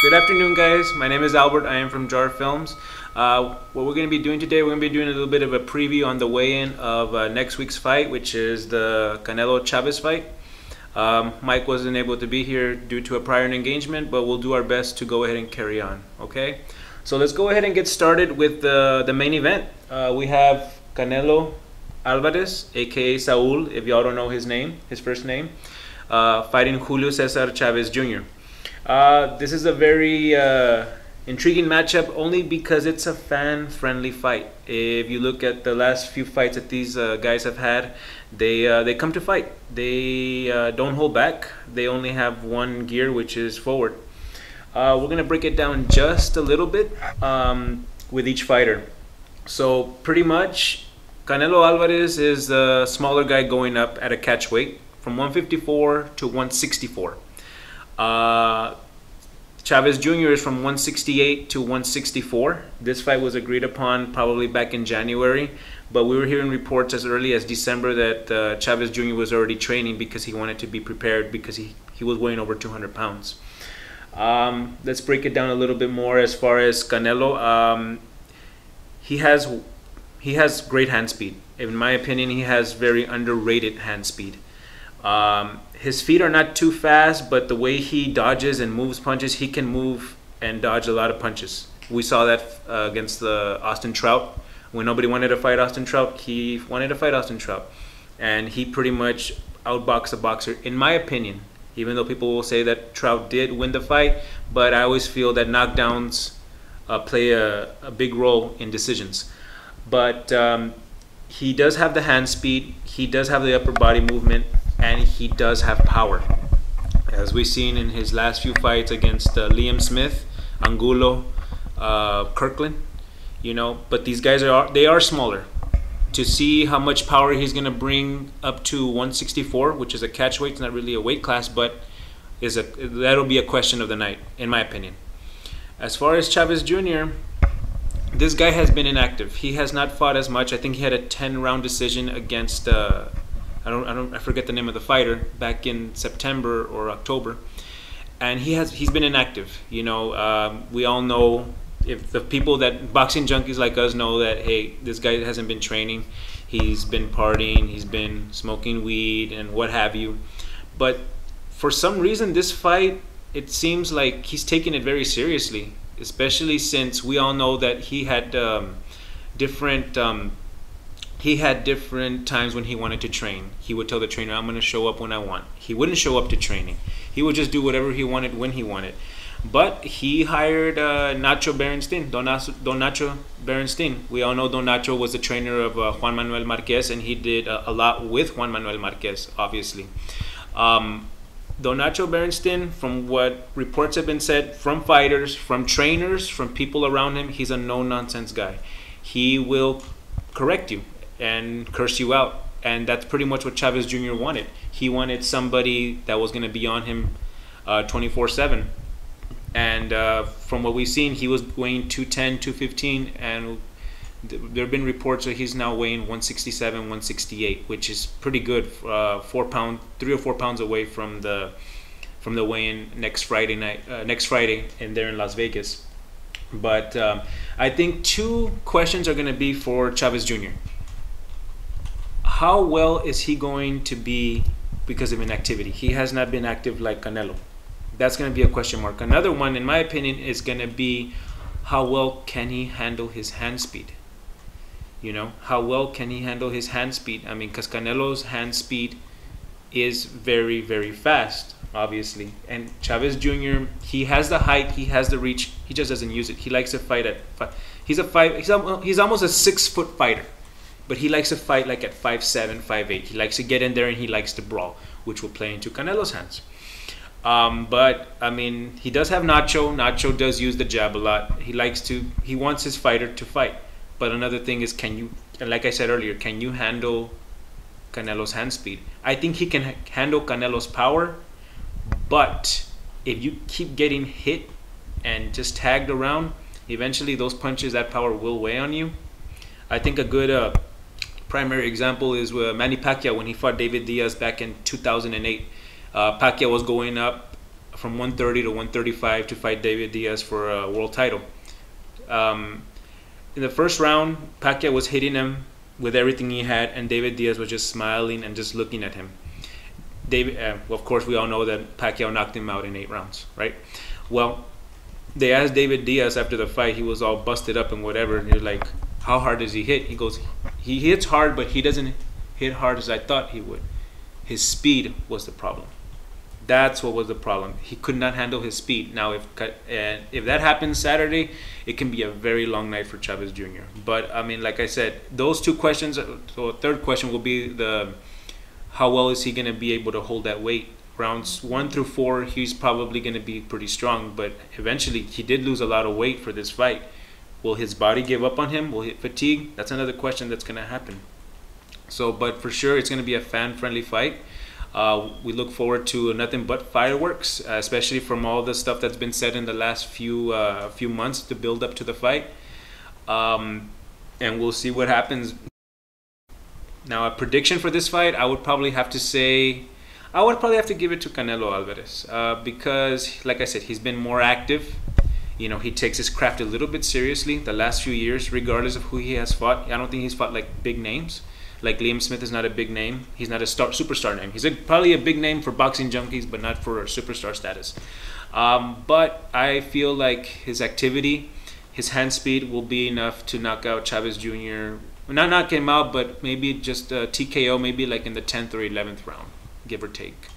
Good afternoon, guys. My name is Albert. I am from J.A.R Films. What we're going to be doing today, we're going to be doing a little bit of a preview on the weigh-in of next week's fight, which is the Canelo Chavez fight. Mike wasn't able to be here due to a prior engagement, but we'll do our best to go ahead and carry on. Okay, so let's go ahead and get started with the main event. We have Canelo Alvarez, aka Saul, if y'all don't know his name, his first name, fighting Julio Cesar Chavez Jr. This is a very intriguing matchup only because it's a fan-friendly fight. If you look at the last few fights that these guys have had, they come to fight. They don't hold back. They only have one gear, which is forward. We're gonna break it down just a little bit with each fighter. So pretty much, Canelo Alvarez is a smaller guy going up at a catch weight from 154 to 164. Chavez Jr. is from 168 to 164. This fight was agreed upon probably back in January, but we were hearing reports as early as December that Chavez Jr. was already training because he wanted to be prepared because he was weighing over 200 pounds. Let's break it down a little bit more as far as Canelo. He has great hand speed. In my opinion, he has very underrated hand speed. His feet are not too fast, but the way he dodges and moves punches, he can move and dodge a lot of punches. We saw that against Austin Trout. When nobody wanted to fight Austin Trout, he wanted to fight Austin Trout. And he pretty much outboxed a boxer, in my opinion, even though people will say that Trout did win the fight, but I always feel that knockdowns play a big role in decisions. But he does have the hand speed, he does have the upper body movement, and he does have power, as we've seen in his last few fights against Liam Smith, Angulo, Kirkland. You know, but these guys are smaller. To see how much power he's gonna bring up to 164, which is a catch weight, it's not really a weight class, but that'll be a question of the night, in my opinion. As far as Chavez Jr., this guy has been inactive. He has not fought as much. I think he had a 10-round decision against I forget the name of the fighter back in September or October, and he's been inactive. You know, we all know, if the people that boxing junkies like us know, that hey, this guy hasn't been training, he's been partying, he's been smoking weed and what have you. But for some reason, this fight, it seems like he's taking it very seriously, especially since we all know that he had different times when he wanted to train. He would tell the trainer, I'm going to show up when I want. He wouldn't show up to training. He would just do whatever he wanted when he wanted. But he hired Nacho Berenstein, Don Nacho Berenstein. We all know Don Nacho was the trainer of Juan Manuel Marquez, and he did a lot with Juan Manuel Marquez, obviously. Don Nacho Berenstein, from what reports have been said from fighters, from trainers, from people around him, he's a no-nonsense guy. He will correct you and curse you out, and that's pretty much what Chavez Jr. wanted. He wanted somebody that was going to be on him 24/7, and from what we've seen, he was weighing 210, 215, and there have been reports that he's now weighing 167, 168, which is pretty good, 3 or 4 pounds away from the weigh-in next Friday and there in Las Vegas. But I think two questions are going to be for Chavez Jr. How well is he going to be because of inactivity? He has not been active like Canelo. That's going to be a question mark. Another one, in my opinion, is going to be how well can he handle his hand speed? You know, how well can he handle his hand speed? I mean, because Canelo's hand speed is very, very fast, obviously. And Chavez Jr., he has the height, he has the reach, he just doesn't use it. He likes to fight at he's almost a 6-foot fighter. But he likes to fight like at 5'7", 5'8". He likes to get in there and he likes to brawl, which will play into Canelo's hands. But I mean, he does have Nacho. Nacho does use the jab a lot. He wants his fighter to fight. But another thing is, like I said earlier, can you handle Canelo's hand speed? I think he can handle Canelo's power, but if you keep getting hit and just tagged around, eventually those punches, that power will weigh on you. I think a good primary example is Manny Pacquiao when he fought David Diaz back in 2008. Pacquiao was going up from 130 to 135 to fight David Diaz for a world title. In the first round, Pacquiao was hitting him with everything he had, and David Diaz was just smiling and just looking at him. Well, of course, we all know that Pacquiao knocked him out in 8 rounds, right? Well, they asked David Diaz after the fight, he was all busted up and whatever, and you're like, how hard does he hit? He goes, he hits hard, but he doesn't hit hard as I thought he would. His speed was the problem. That's what was the problem. He could not handle his speed. Now, if that happens Saturday, it can be a very long night for Chavez Jr. But I mean, like I said, those 2 questions. So a third question will be how well is he going to be able to hold that weight? Rounds 1 through 4, he's probably going to be pretty strong. But eventually, he did lose a lot of weight for this fight. Will his body give up on him? Will he fatigue? That's another question that's going to happen. So, but for sure, it's going to be a fan-friendly fight. We look forward to nothing but fireworks, especially from all the stuff that's been said in the last few months to build up to the fight. And we'll see what happens. Now, a prediction for this fight, I would probably have to give it to Canelo Alvarez because, like I said, he's been more active. You know, he takes his craft a little bit seriously the last few years, regardless of who he has fought. I don't think he's fought like big names. Like Liam Smith is not a big name. He's not a superstar name. He's probably a big name for boxing junkies, but not for superstar status. But I feel like his activity, his hand speed will be enough to knock out Chavez Jr. Not knock him out, but maybe just TKO, maybe like in the 10th or 11th round, give or take.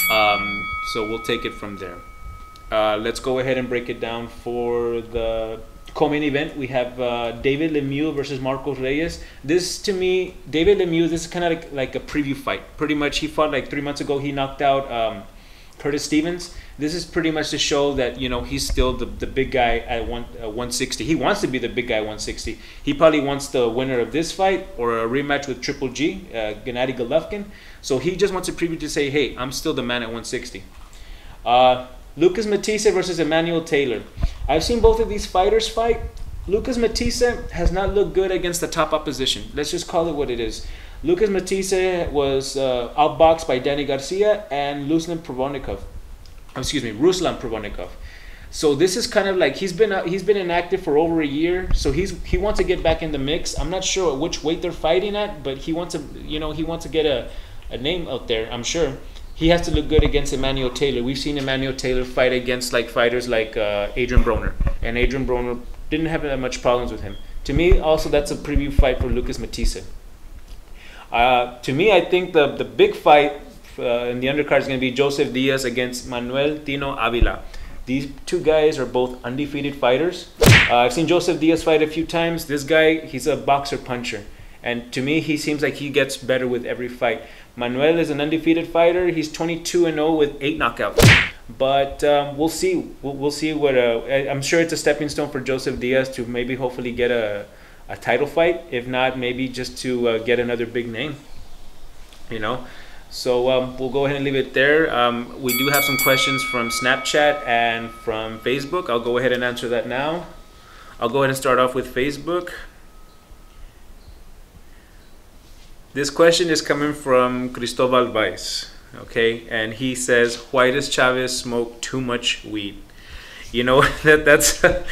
So we'll take it from there. Let's go ahead and break it down for the co-main event. We have David Lemieux versus Marcos Reyes. This, to me, David Lemieux, this is kind of like a preview fight. Pretty much, he fought like 3 months ago. He knocked out Curtis Stevens. This is pretty much to show that, you know, he's still the big guy at 160. He wants to be the big guy at 160. He probably wants the winner of this fight or a rematch with Triple G, Gennady Golovkin. So he just wants a preview to say, hey, I'm still the man at 160. Lucas Matisse versus Emmanuel Taylor. I've seen both of these fighters fight. Lucas Matisse has not looked good against the top opposition. Let's just call it what it is. Lucas Matisse was outboxed by Danny Garcia and Ruslan Provodnikov. So this is kind of like he's been inactive for over a year. So he wants to get back in the mix. I'm not sure which weight they're fighting at, but he wants to get a name out there. I'm sure. He has to look good against Emmanuel Taylor. We've seen Emmanuel Taylor fight against like fighters like Adrian Broner, and Adrian Broner didn't have that much problems with him. To me, also that's a preview fight for Lucas Matisse. To me, I think the big fight in the undercard is going to be Joseph Diaz against Manuel Tino Avila. These 2 guys are both undefeated fighters. I've seen Joseph Diaz fight a few times. This guy, he's a boxer puncher, and to me, he seems like he gets better with every fight. Manuel is an undefeated fighter. He's 22-0 with 8 knockouts. But we'll see. We'll see what. I'm sure it's a stepping stone for Joseph Diaz to maybe hopefully get a title fight. If not, maybe just to get another big name. You know. So we'll go ahead and leave it there. We do have some questions from Snapchat and from Facebook. I'll go ahead and answer that now. I'll go ahead and start off with Facebook. This question is coming from Cristobal Weiss, okay, and he says, "Why does Chavez smoke too much weed?" You know, that's a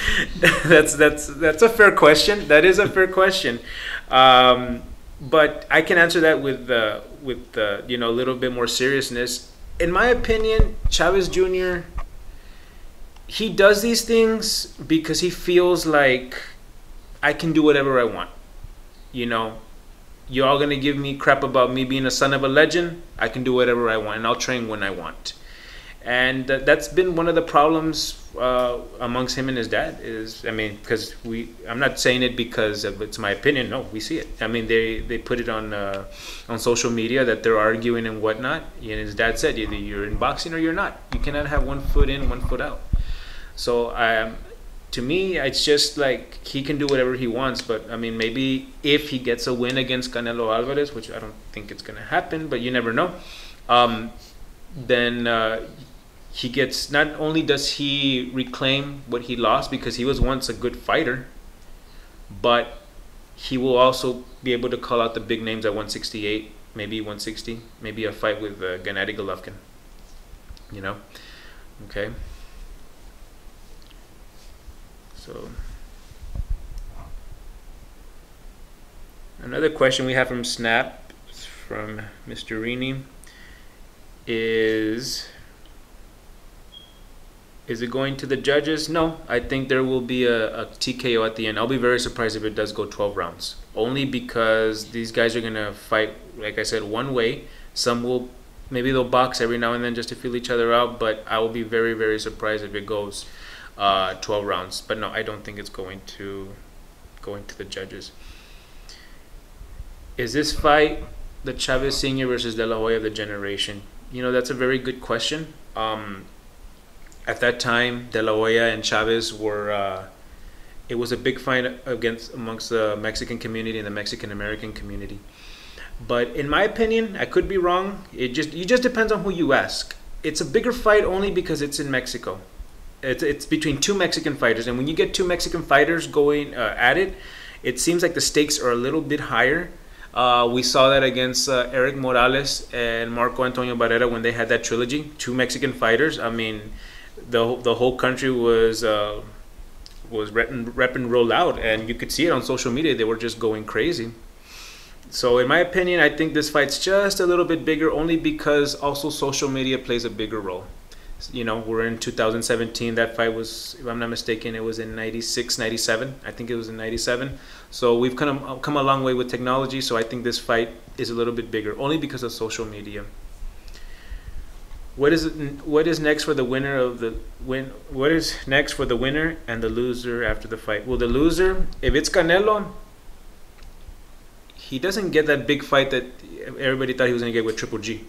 fair question. That is a fair question, but I can answer that with you know, a little bit more seriousness. In my opinion, Chavez Jr. he does these things because he feels like I can do whatever I want, you know. You're all going to give me crap about me being a son of a legend. I can do whatever I want, and I'll train when I want. And that's been one of the problems amongst him and his dad. Because I'm not saying it because it's my opinion. No, we see it. I mean, they put it on social media that they're arguing and whatnot. And his dad said, either you're in boxing or you're not. You cannot have 1 foot in, 1 foot out. So to me, it's just like he can do whatever he wants. But I mean, maybe if he gets a win against Canelo Alvarez, which I don't think it's going to happen, but you never know, then he gets, not only does he reclaim what he lost because he was once a good fighter, but he will also be able to call out the big names at 168, maybe 160, maybe a fight with Gennady Golovkin, you know. Okay. So another question we have from Snap, from Mr. Rini, is it going to the judges? No, I think there will be a TKO at the end. I'll be very surprised if it does go 12 rounds. Only because these guys are going to fight, like I said, one way. Some will, maybe they'll box every now and then just to feel each other out, but I will be very, very surprised if it goes 12 rounds. But no, I don't think it's going to the judges. Is this fight the Chavez Sr. versus De La Hoya of the generation? You know, that's a very good question. At that time, De La Hoya and Chavez were, it was a big fight amongst the Mexican community and the Mexican American community. But in my opinion, I could be wrong. It just depends on who you ask. It's a bigger fight only because it's in Mexico. It's between two Mexican fighters, and when you get two Mexican fighters going at it, it seems like the stakes are a little bit higher. We saw that against Eric Morales and Marco Antonio Barrera when they had that trilogy, two Mexican fighters. I mean, the whole country was rep and roll out, and you could see it on social media. They were just going crazy. So in my opinion, I think this fight's just a little bit bigger, only because also social media plays a bigger role. You know, we're in 2017. That fight was, if I'm not mistaken, it was in 96, 97. I think it was in 97. So we've kind of come a long way with technology. So I think this fight is a little bit bigger, only because of social media. What is next for the winner of the win? What is next for the winner and the loser after the fight? Well, the loser, if it's Canelo, he doesn't get that big fight that everybody thought he was going to get with Triple G.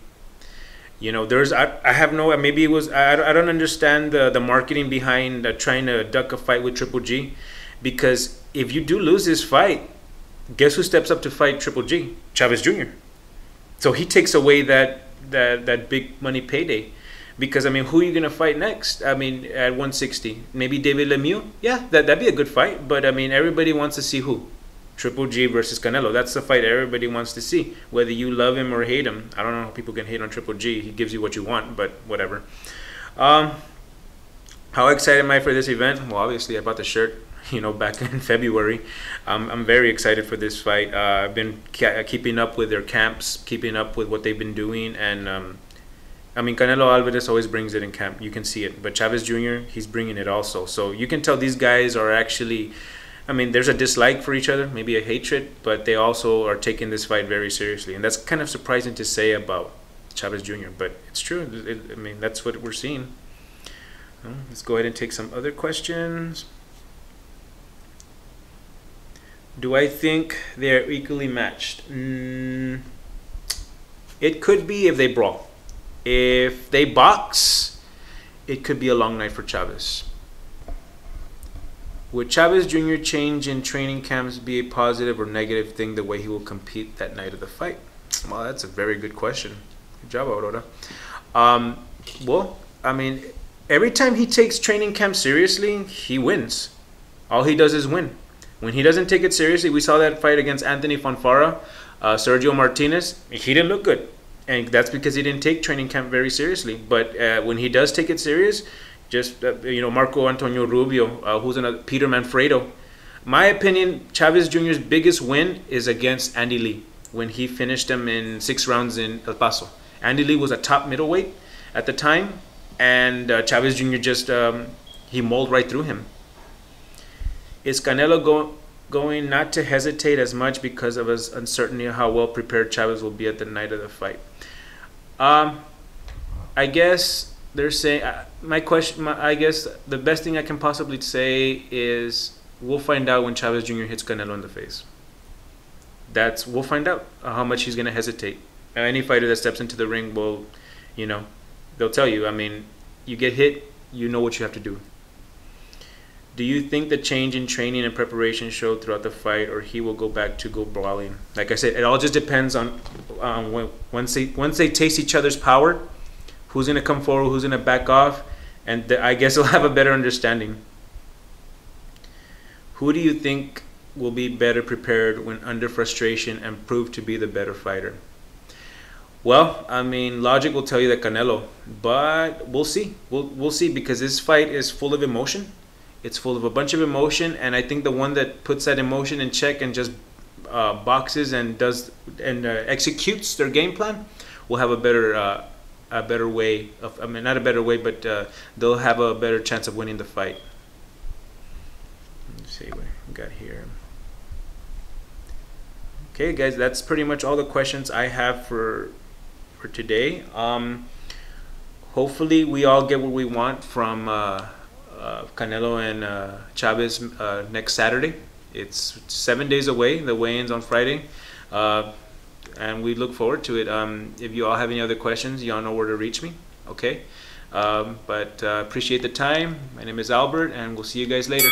You know, I have no, maybe it was, I don't understand the marketing behind trying to duck a fight with Triple G, because if you do lose this fight, guess who steps up to fight Triple G? Chavez Jr. So he takes away that big money payday, because I mean, who are you gonna fight next? I mean, at 160, maybe David Lemieux. Yeah, that'd be a good fight, but I mean, everybody wants to see who? Triple G versus Canelo. That's the fight everybody wants to see, whether you love him or hate him. I don't know how people can hate on Triple G. He gives you what you want, but whatever. How excited am I for this event? Well, obviously I bought the shirt, you know, back in February. I'm very excited for this fight. I've been keeping up with their camps, keeping up with what they've been doing, and I mean, Canelo Alvarez always brings it in camp. You can see it, but Chavez Jr., he's bringing it also. So you can tell these guys are actually, I mean, there's a dislike for each other, maybe a hatred, but they also are taking this fight very seriously. And that's kind of surprising to say about Chavez Jr., but it's true. I mean, that's what we're seeing. Let's go ahead and take some other questions. Do I think they're equally matched? It could be if they brawl. If they box, it could be a long night for Chavez. Would Chavez Jr. change in training camps be a positive or negative thing, the way he will compete that night of the fight? Well, that's a very good question. Good job, Aurora. Well, I mean, every time he takes training camp seriously, he wins. All he does is win. When he doesn't take it seriously, we saw that fight against Anthony Fonfara, Sergio Martinez, he didn't look good. And that's because he didn't take training camp very seriously. But when he does take it serious, just, you know, Marco Antonio Rubio, who's another, Peter Manfredo. My opinion, Chavez Jr.'s biggest win is against Andy Lee, when he finished him in 6 rounds in El Paso. Andy Lee was a top middleweight at the time, and Chavez Jr. just, he mauled right through him. Is Canelo going not to hesitate as much because of his uncertainty of how well prepared Chavez will be at the night of the fight? I guess they're saying, I guess the best thing I can possibly say is we'll find out when Chavez Jr. hits Canelo in the face. We'll find out how much he's going to hesitate. Any fighter that steps into the ring will, you know, they'll tell you. I mean, you get hit, you know what you have to do. Do you think the change in training and preparation showed throughout the fight, or he will go back to brawling? Like I said, it all just depends on once they taste each other's power, who's going to come forward, who's going to back off, and I guess they'll have a better understanding. Who do you think will be better prepared when under frustration and prove to be the better fighter? Well, I mean, logic will tell you that Canelo, but we'll see. We'll see because this fight is full of emotion. It's full of a bunch of emotion, and I think the one that puts that emotion in check and just boxes and does and executes their game plan will have a better way of. I mean, not a better way, but they'll have a better chance of winning the fight. Let's see what we got here. Okay, guys, that's pretty much all the questions I have for today. Hopefully, we all get what we want from Canelo and Chavez next Saturday. It's 7 days away. The weigh-in's on Friday, and we look forward to it. If you all have any other questions, you all know where to reach me. Okay, but appreciate the time. My name is Albert, and we'll see you guys later.